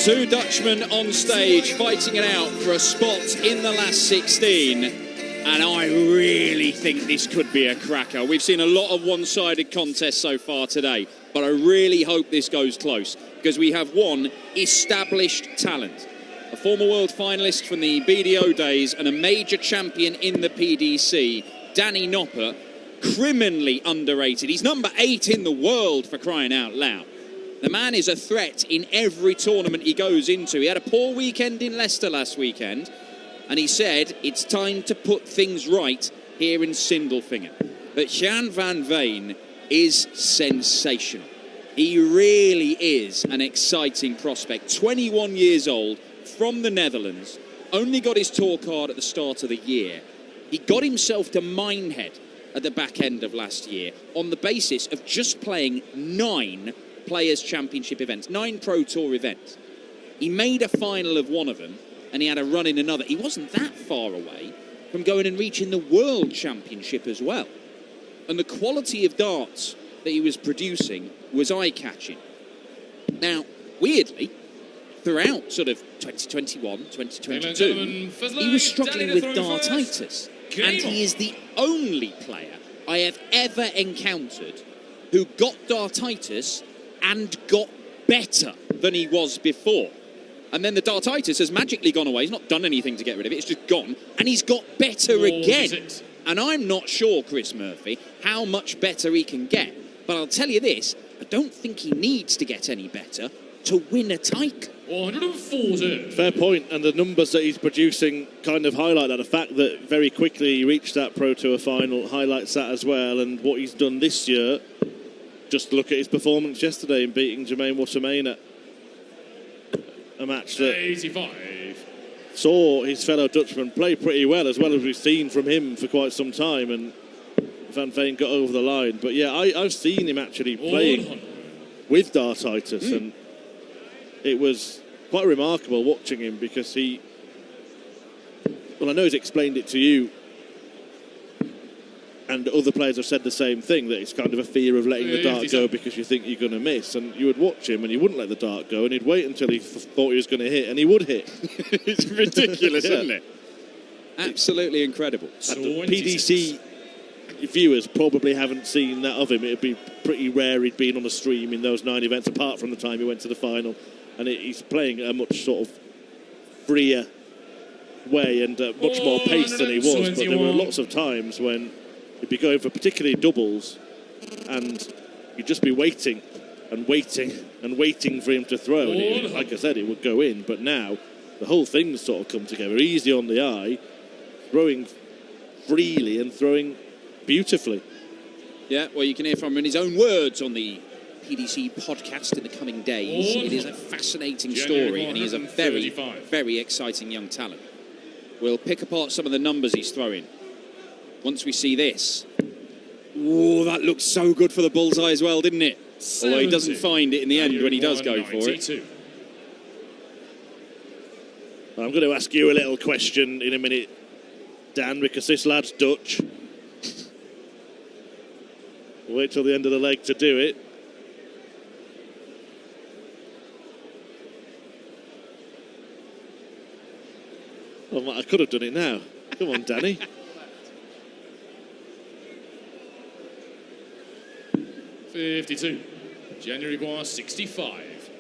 Two Dutchmen on stage fighting it out for a spot in the last 16. And I really think this could be a cracker. We've seen a lot of one-sided contests so far today, but I really hope this goes close because we have one established talent. A former world finalist from the BDO days and a major champion in the PDC, Danny Noppert, criminally underrated. He's number 8 in the world, for crying out loud. The man is a threat in every tournament he goes into. He had a poor weekend in Leicester last weekend, and he said it's time to put things right here in Sindelfingen. But Gian Van Veen is sensational. He really is an exciting prospect. 21 years old, from the Netherlands, only got his tour card at the start of the year. He got himself to Minehead at the back end of last year on the basis of just playing 9 Players' Championship events, 9 Pro Tour events. He made a final of one of them, and he had a run in another. He wasn't that far away from going and reaching the World Championship as well. And the quality of darts that he was producing was eye-catching. Now, weirdly, throughout sort of 2021, 2022, he was struggling with dartitis. And he is the only player I have ever encountered who got dartitis and got better than he was before. And then the dartitis has magically gone away. He's not done anything to get rid of it. It's just gone. And he's got better again. And I'm not sure, Chris Murphy, how much better he can get. But I'll tell you this, I don't think he needs to get any better to win a title. 140. Fair point, and the numbers that he's producing kind of highlight that. The fact that very quickly he reached that Pro Tour final highlights that as well, and what he's done this year. Just look at his performance yesterday in beating Jermaine Watermain at a match that 85. Saw his fellow Dutchman play pretty well as we've seen from him for quite some time, and Van Veen got over the line. But yeah, I've seen him actually playing with dartitis, and it was quite remarkable watching him because I know he's explained it to you, and other players have said the same thing, that it's kind of a fear of letting the dart go because you think you're going to miss. And you would watch him and he wouldn't let the dart go, and he'd wait until he thought he was going to hit, and he would hit. It's ridiculous, isn't it? Absolutely incredible. And the PDC viewers probably haven't seen that of him. It'd be pretty rare he'd been on a stream in those 9 events, apart from the time he went to the final. And he's playing at a much sort of freer way and much more pace than he was. But there were lots of times when he'd be going for particularly doubles, and you'd just be waiting and waiting and waiting for him to throw. And like I said, it would go in. But now the whole thing's sort of come together, easy on the eye, throwing freely and throwing beautifully. Yeah, well, you can hear from him in his own words on the PDC podcast in the coming days. It is a fascinating story, and he is a very, very exciting young talent. We'll pick apart some of the numbers he's throwing once we see this. Oh, that looks so good for the bullseye as well, didn't it? Although he doesn't find it in the end when he does go for it. I'm going to ask you a little question in a minute, Dan, because this lad's Dutch. We'll wait till the end of the leg to do it. Oh, I could have done it now. Come on, Danny. $52. January requires 65.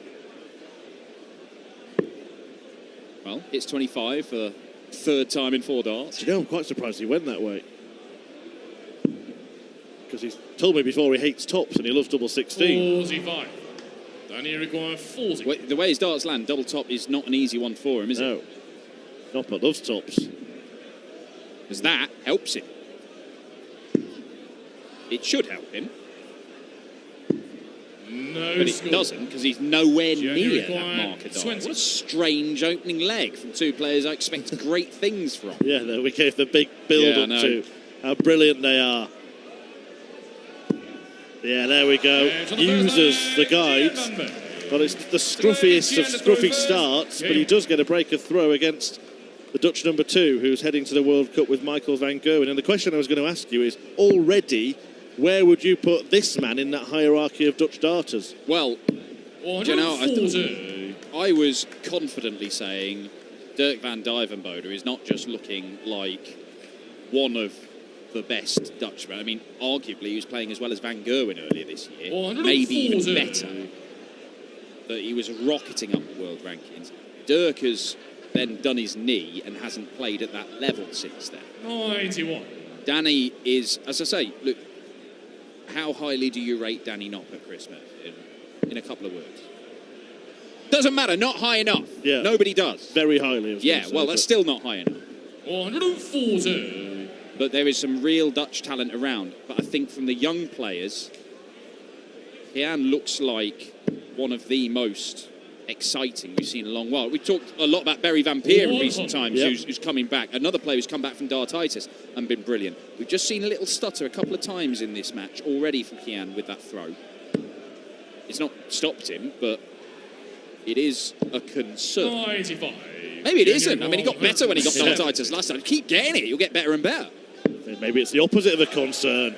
Well, it's 25 for the third time in 4 darts. You know, I'm quite surprised he went that way. Because he's told me before he hates tops and he loves double 16. 45. Danny requires 40. Well, the way his darts land, double top is not an easy one for him, is it? No. Noppert loves tops. Because that helps him. It should help him. No, but it doesn't, because he's nowhere near that marker dart. What a strange opening leg from 2 players I expect great things from. Yeah, no, we gave the big build-up to how brilliant they are. Yeah, there we go. Uses the guides. Well, it's the scruffiest of scruffy starts, but he does get a break of throw against the Dutch number 2, who's heading to the World Cup with Michael van Gerwen. And the question I was going to ask you is, already, where would you put this man in that hierarchy of Dutch darters? Well, you know, I was confidently saying Dirk van Dijvenbode is not just looking like one of the best Dutchmen. I mean, arguably, he was playing as well as Van Gerwen earlier this year. Maybe even better. That he was rocketing up the world rankings. Dirk has then done his knee and hasn't played at that level since then. 91. Danny is, as I say, look, how highly do you rate Danny Noppert, Chris Murphy, in a couple of words? Doesn't matter, not high enough. Yeah. Nobody does. Very highly. Yeah, well, that's still not high enough. 140. But there is some real Dutch talent around. But I think from the young players, Gian looks like one of the most exciting we've seen in a long while. We talked a lot about Barry Van Peer in recent times, who's coming back. Another player who's come back from Dartitis and been brilliant. We've just seen a little stutter a couple of times in this match already from Gian with that throw. It's not stopped him, but it is a concern. 95. Maybe it isn't. I mean, he got better when he got Dartitis last time. Keep getting it, you'll get better and better. Maybe it's the opposite of a concern.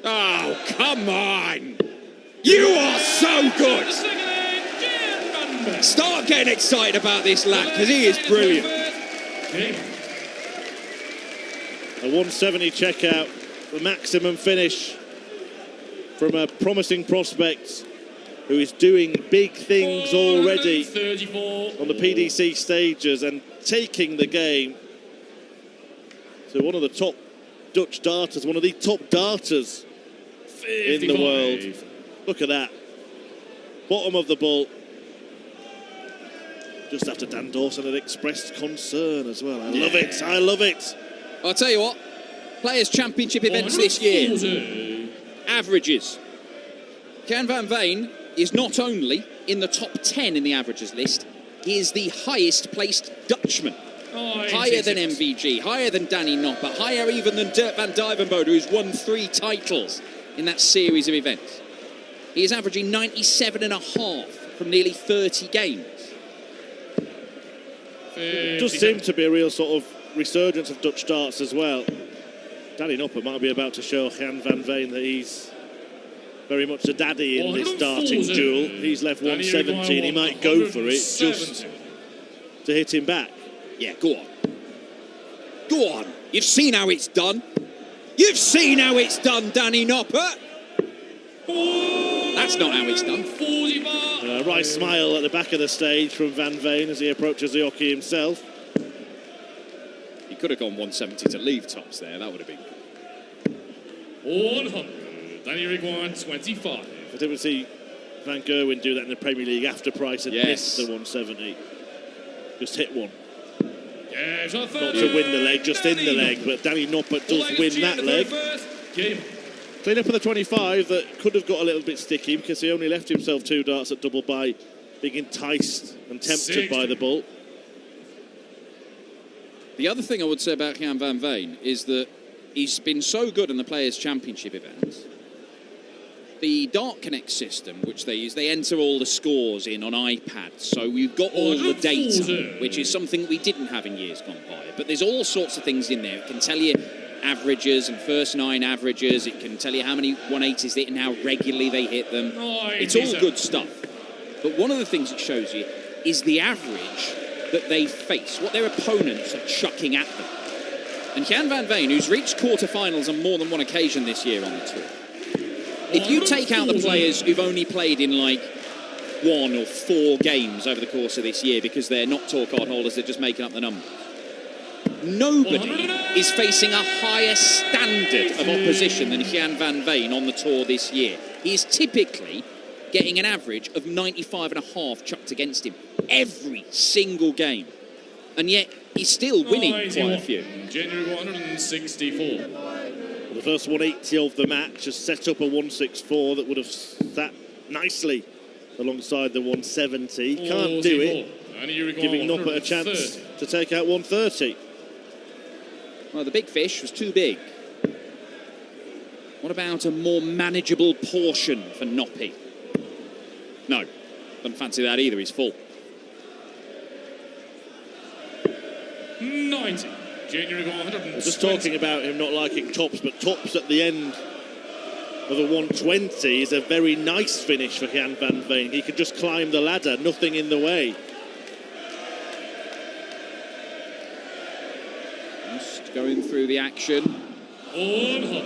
Oh, come on! You are so good! Start getting excited about this lad, because he is brilliant. A 170 checkout, the maximum finish from a promising prospect who is doing big things already on the PDC stages and taking the game to one of the top Dutch darters, one of the top darters 55. In the world. Look at that. Bottom of the ball. Just after Dan Dawson had expressed concern as well. I love it. I love it. I'll tell you what. Players' Championship events this year. Averages. Gian Van Veen is not only in the top 10 in the averages list, he is the highest placed Dutchman. Higher than MVG, higher than Danny Noppert, higher even than Dirk van Dijvenbode, who's won 3 titles in that series of events. He is averaging 97.5 from nearly 30 games. It does seem to be a real sort of resurgence of Dutch darts as well. Danny Noppert might be about to show Gian Van Veen that he's very much a daddy in this darting duel. He's left 170 and he might go for it just to hit him back. Yeah, go on. Go on. You've seen how it's done. You've seen how it's done, Danny Noppert. That's not how it's done. A right smile at the back of the stage from Van Veen as he approaches the hockey himself. He could have gone 170 to leave tops there. That would have been good. 100. Danny required 25. I didn't see Van Gerwen do that in the Premier League after Price had missed the 170. Just hit one. Yes, not to win the leg, just in the leg, but Danny Noppert does win that leg. Clean up for the 25 that could have got a little bit sticky because he only left himself 2 darts at double by being enticed and tempted by the ball. The other thing I would say about Gian Van Veen is that he's been so good in the Players' Championship events. The Dart Connect system, which they use, they enter all the scores in on iPads. So we've got all the data, which is something we didn't have in years gone by. But there's all sorts of things in there. It can tell you averages and first 9 averages. It can tell you how many 180s they hit and how regularly they hit them. It's all good stuff. But one of the things it shows you is the average that they face, what their opponents are chucking at them. And Gian Van Veen, who's reached quarterfinals on more than one occasion this year on the tour, if you take out the players who've only played in like 1 or 4 games over the course of this year because they're not tour card holders, they're just making up the numbers, nobody is facing a higher standard of opposition than Gian Van Veen on the tour this year. He is typically getting an average of 95.5 chucked against him every single game. And yet he's still winning quite a few. January 164. The first 180 of the match has set up a 164 that would have sat nicely alongside the 170. Can't do it, giving Noppert a chance to take out 130. Well, the big fish was too big. What about a more manageable portion for Noppy? No, doesn't fancy that either, he's full. 90. January 120. We're just talking about him not liking tops, but tops at the end of a 120 is a very nice finish for Gian Van Veen. He could just climb the ladder, nothing in the way. Just going through the action. 100.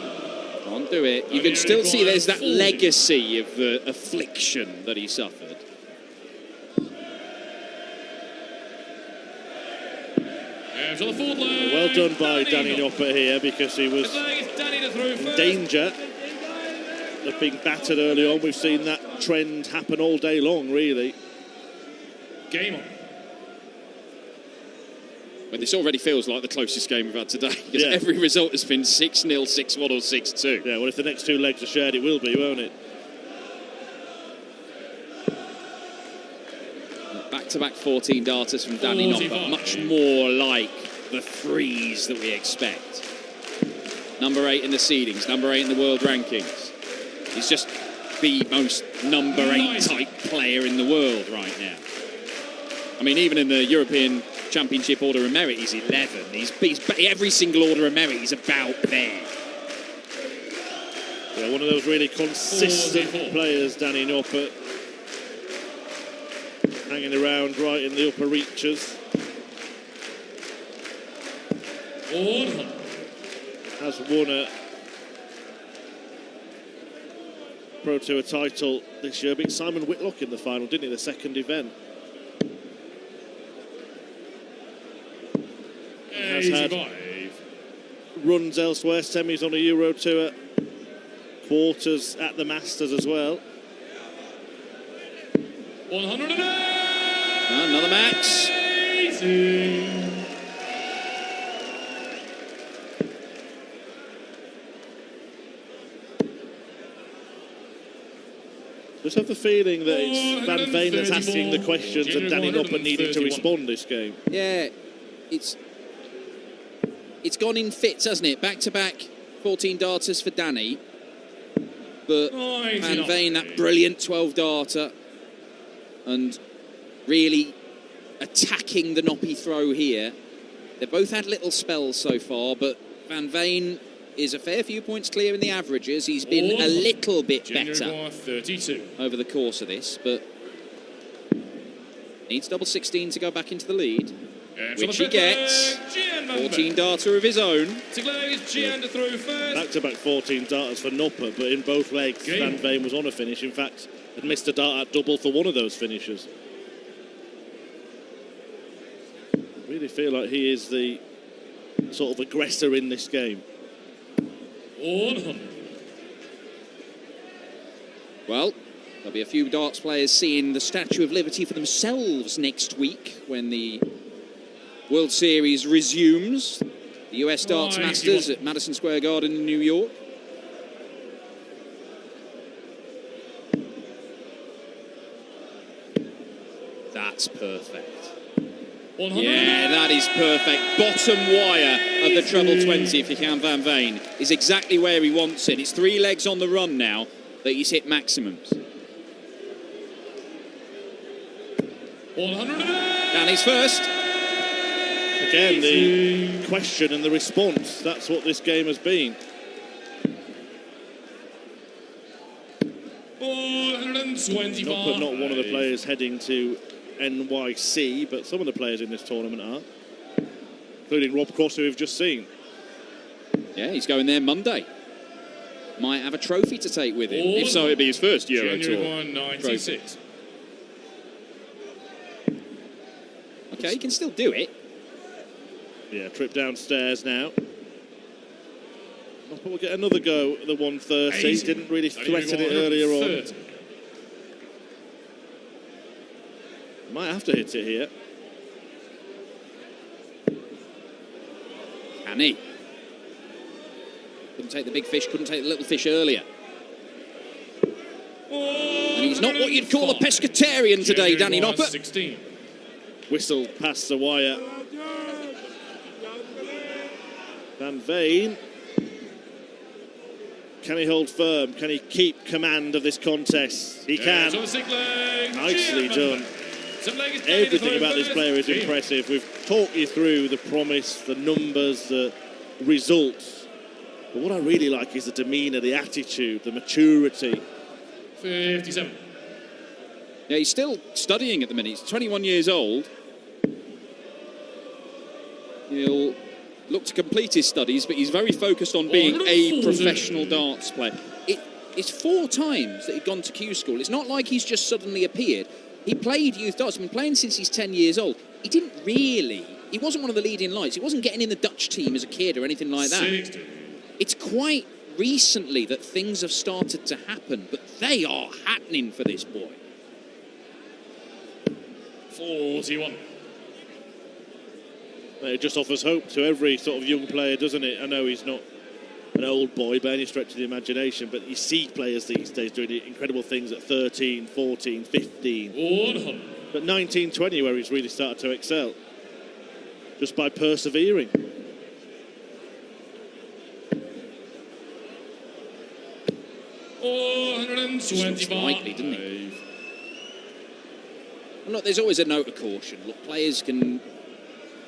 Can't do it. You can still see there's that legacy of the affliction that he suffered. To the fourth leg. Well done by Danny Noppert here, because he was in danger of being battered early on. We've seen that trend happen all day long, really. Game on. But this already feels like the closest game we've had today, because Yeah. every result has been 6-0, 6-1 or 6-2. Yeah, well, if the next two legs are shared, it will be, won't it? Back-to-back 14 darters from Danny Noppert, much more like the threes that we expect. Number 8 in the seedings, number 8 in the world rankings. He's just the most number 8 type player in the world right now. I mean, even in the European Championship Order of Merit, he's 11. He's every single Order of Merit, he's about there. Yeah, one of those really consistent players, Danny Noppert. Hanging around right in the upper reaches. 100. Has won a Pro Tour title this year. Beat Simon Whitlock in the final, didn't he? The second event. Has had runs elsewhere, semis on a Euro Tour, quarters at the Masters as well. 108. Another max. Just have the feeling that it's Van Veen that's asking the questions and Danny Noppert needing to respond this game. Yeah, it's gone in fits, hasn't it? Back-to-back 14 darters for Danny. But Van Veen, that brilliant 12 darter, and really attacking the Noppy throw here. They've both had little spells so far, but Van Veen is a fair few points clear in the averages. He's been a little bit better 32. over the course of this, but needs double 16 to go back into the lead, which he gets. 14 darter of his own. Gian to throw first. Back-to-back 14 darters for Noppert, but in both legs, Van Veen was on a finish. In fact, had missed a dart at double for one of those finishes. Really feel like he is the sort of aggressor in this game. 100. Well, there'll be a few darts players seeing the Statue of Liberty for themselves next week when the World Series resumes. The US Darts Masters at Madison Square Garden in New York. That's perfect. 100. Yeah, that is perfect. Bottom wire of the treble 20 for Gian Van Veen is exactly where he wants it. It's 3 legs on the run now that he's hit maximums. 100. Danny's first. Again, the question and the response. That's what this game has been. 425. Noppert not one of the players heading to NYC, but some of the players in this tournament are, including Rob Cross, who we've just seen. Yeah, he's going there Monday. Might have a trophy to take with him. If so, it'd be his first Euro Tour. 196. Okay, he can still do it. Yeah, trip downstairs now. Noppert will get another go at the 130. Didn't really threaten it earlier on. Might have to hit it here. Can he? Couldn't take the big fish, couldn't take the little fish earlier. And he's not what you'd call a pescatarian today, Danny Noppert. 16. Whistle past the wire. Van Veen. Can he hold firm? Can he keep command of this contest? He can. Nicely done. Everything about this player is impressive. We've talked you through the promise, the numbers, the results. But what I really like is the demeanour, the attitude, the maturity. 57. Yeah, he's still studying at the minute. He's 21 years old. He'll look to complete his studies, but he's very focused on being a professional darts player. It's 4 times that he'd gone to Q school. It's not like he's just suddenly appeared. He played youth darts. He's been playing since he's 10 years old. He wasn't one of the leading lights. He wasn't getting in the Dutch team as a kid or anything like that. 60. It's quite recently that things have started to happen, but they are happening for this boy. 41. It just offers hope to every sort of young player, doesn't it? I know he's not an old boy by any stretch of the imagination, but you see players these days doing incredible things at 13, 14, 15. 100. But 19, 20, where he's really started to excel. Just by persevering. Slightly, didn't he? Well, look, there's always a note of caution. Look, players can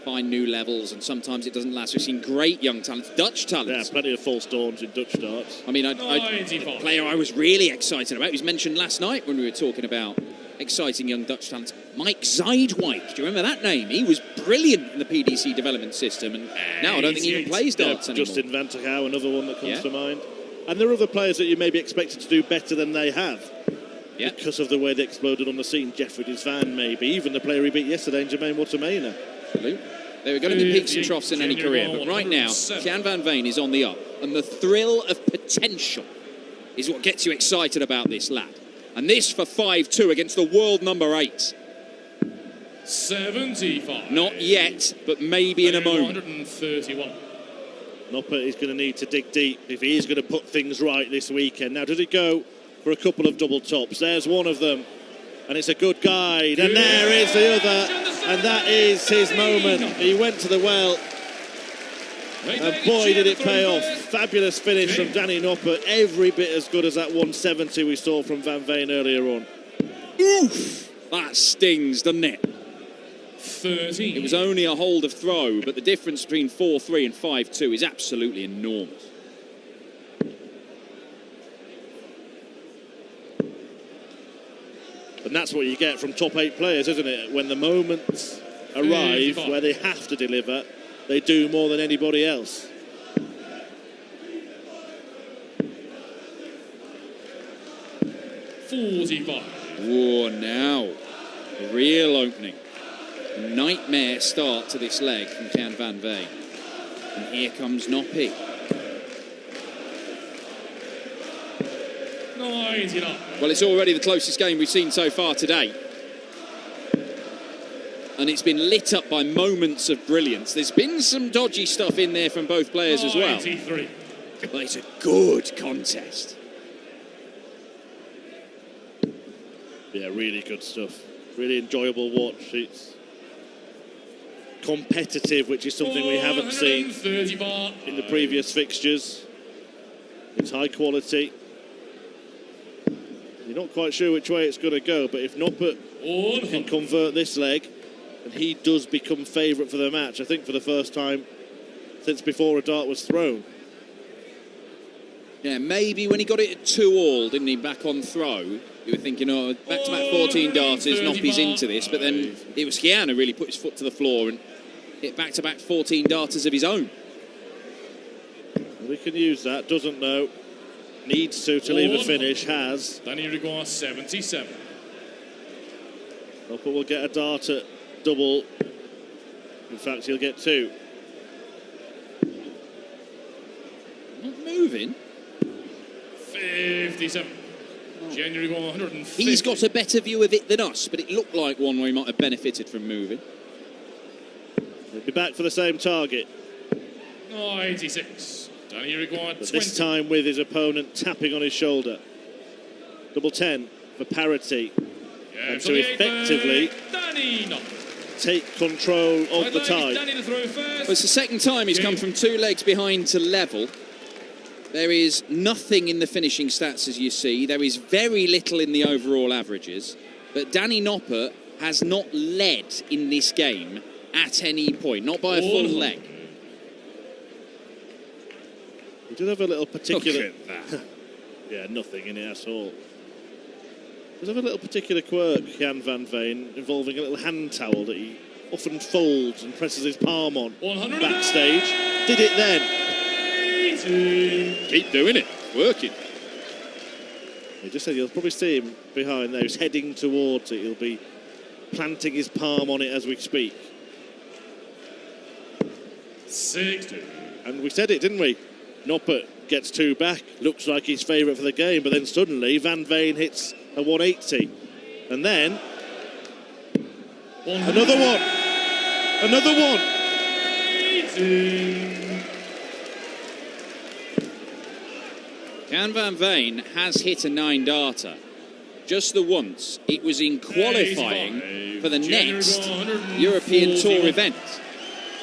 find new levels, and sometimes it doesn't last. We've seen great young talents, Dutch talents. Yeah, plenty of false dawns in Dutch darts. I mean, a player I was really excited about, he was mentioned last night when we were talking about exciting young Dutch talents, Mike Zijdwijk. Do you remember that name? He was brilliant in the PDC development system, and now I don't think he even plays darts anymore. Justin Van Togau, another one that comes to mind. And there are other players that you may be expected to do better than they have. Yeah. Because of the way they exploded on the scene. Jeffrey Desvan, maybe. Even the player he beat yesterday in Jermaine Watermaina. Absolutely. There are going to be peaks and troughs in any career, but right now, Gian Van Veen is on the up, and the thrill of potential is what gets you excited about this lad. And this for 5-2 against the world number 8. 75. Not yet, but maybe in a moment. 131. Noppert is going to need to dig deep if he is going to put things right this weekend. Now, does he go for a couple of double tops? There's one of them, and it's a good guide. And there is the other, and that is his moment. He went to the well, and boy, did it pay off. Fabulous finish from Danny Noppert, every bit as good as that 170 we saw from Van Veen earlier on. Oof! That stings, doesn't it? 13. It was only a hold of throw, but the difference between 4-3 and 5-2 is absolutely enormous. And that's what you get from top 8 players, isn't it? When the moments arrive where they have to deliver, they do more than anybody else. Whoa, now. A real opening. Nightmare start to this leg from Gian Van Veen. And here comes Noppert. 99. Well, it's already the closest game we've seen so far today. And it's been lit up by moments of brilliance. There's been some dodgy stuff in there from both players as well. 93. But it's a good contest. Yeah, really good stuff. Really enjoyable watch. It's competitive, which is something we haven't seen in the previous fixtures. It's high quality. You're not quite sure which way it's going to go, but if Noppert can convert this leg, and he does become favourite for the match, I think for the first time since before a dart was thrown. Yeah, maybe when he got it at 2-all, didn't he, back on throw, you were thinking, oh, back-to-back 14 darters, Noppy's into this, but then it was Gian who really put his foot to the floor and hit back-to-back 14 darters of his own. Well, he can use that, doesn't know. Needs to leave a finish, has. Danny Rigueur, 77. Noppert will get a dart at double. In fact, he'll get 2. Not moving. 57. January 150. He's got a better view of it than us, but it looked like one where he might have benefited from moving. He'll be back for the same target. 96. Danny Rigueur, 20. But this time with his opponent tapping on his shoulder. Double 10 for parity. And to effectively take control of the tide. Well, it's the second time he's come from 2 legs behind to level. There is nothing in the finishing stats, as you see. There is very little in the overall averages. But Danny Noppert has not led in this game at any point, not by a full leg. He He did have a little particular... Look at that. Yeah, nothing in it at all. Does have a little particular quirk, Gian Van Veen, involving a little hand towel that he often folds and presses his palm on backstage. Did it then. Keep doing it. Working. He just said you'll probably see him behind there. He's heading towards it. He'll be planting his palm on it as we speak. 60. And we said it, didn't we? Noppert gets 2 back. Looks like his favourite for the game. But then suddenly Van Veen hits a 180. And then... another one. Another one. Gian Van Veen has hit a 9-darter. Just the once. It was in qualifying for the next European Tour event.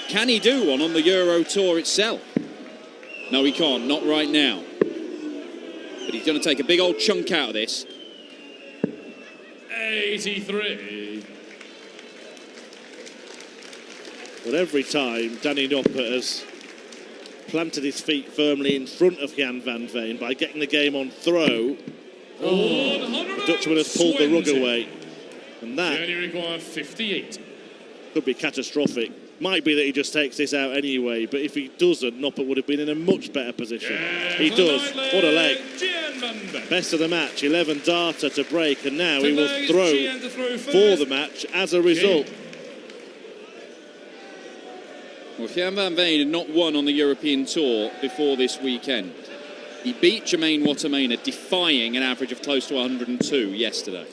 Can he do one on the Euro Tour itself? No, he can't. Not right now. But he's going to take a big old chunk out of this. 83. But every time Danny Noppert has planted his feet firmly in front of Gian Van Veen by getting the game on throw, the Dutchman has pulled the rug away. And that Journey require 58. could be catastrophic. Might be that he just takes this out anyway, but if he doesn't, Noppert would have been in a much better position. He does. What a leg. Best of the match, 11-darter to break, and now he will throw for the match as a result. Well, Gian Van Veen had not won on the European Tour before this weekend. He beat Jermaine Wattermainer, defying an average of close to 102 yesterday.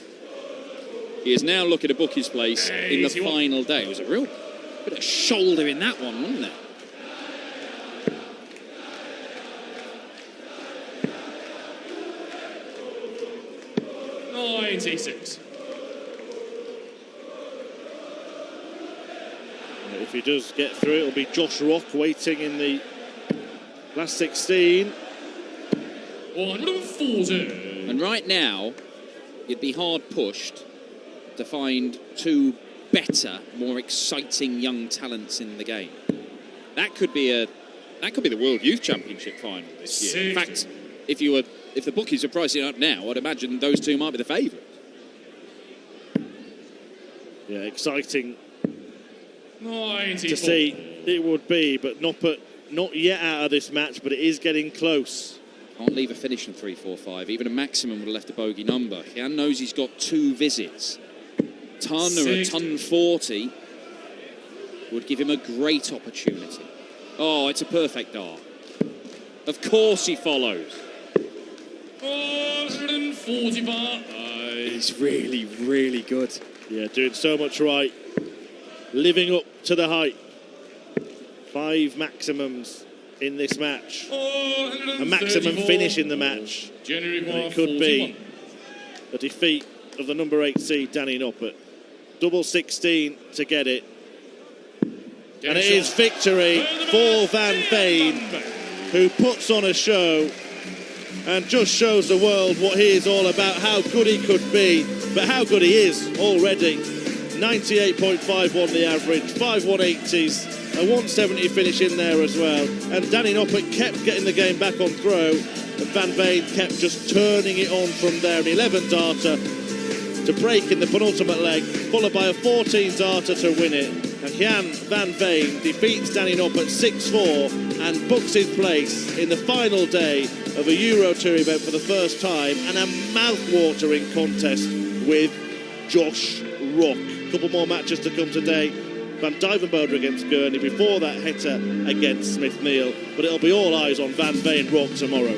He is now looking to book his place in the final day. It was a real bit of shoulder in that one, wasn't it? $96. If he does get through, it'll be Josh Rock waiting in the last 16. 140. And right now, you'd be hard pushed to find 2 better, more exciting young talents in the game. That could be the World Youth Championship final this year. In fact, if the bookies are pricing up now, I'd imagine those 2 might be the favourites. Yeah, exciting 94. to see it would be, but Noppert not yet out of this match, but it is getting close. Can't leave a finish in 3-4-5. Even a maximum would have left a bogey number. Gian knows he's got 2 visits. Ton or a ton 40 would give him a great opportunity. Oh, it's a perfect dart. Of course he follows. 145. He's really, really good. Yeah, doing so much right. Living up to the hype. 5 maximums in this match. A maximum finish in the match. And it could be a defeat of the number 8 seed, Danny Noppert. Double 16 to get it. And it is victory for Van Veen, who puts on a show and just shows the world what he is all about, how good he could be, but how good he is already. 98.51 the average, 5 180s, a 170 finish in there as well. And Danny Noppert kept getting the game back on throw, and Van Veen kept just turning it on from there. An 11-darter to break in the penultimate leg, followed by a 14-darter to win it. And Gian Van Veen defeats Danny Noppert 6-4 and books his place in the final day of a Euro Tour event for the first time, and a mouth-watering contest with Josh Rock. A couple more matches to come today. Van Duijvenbode against Gurney, before that Heta against Smith Neal, but it'll be all eyes on Van Veen Rock tomorrow.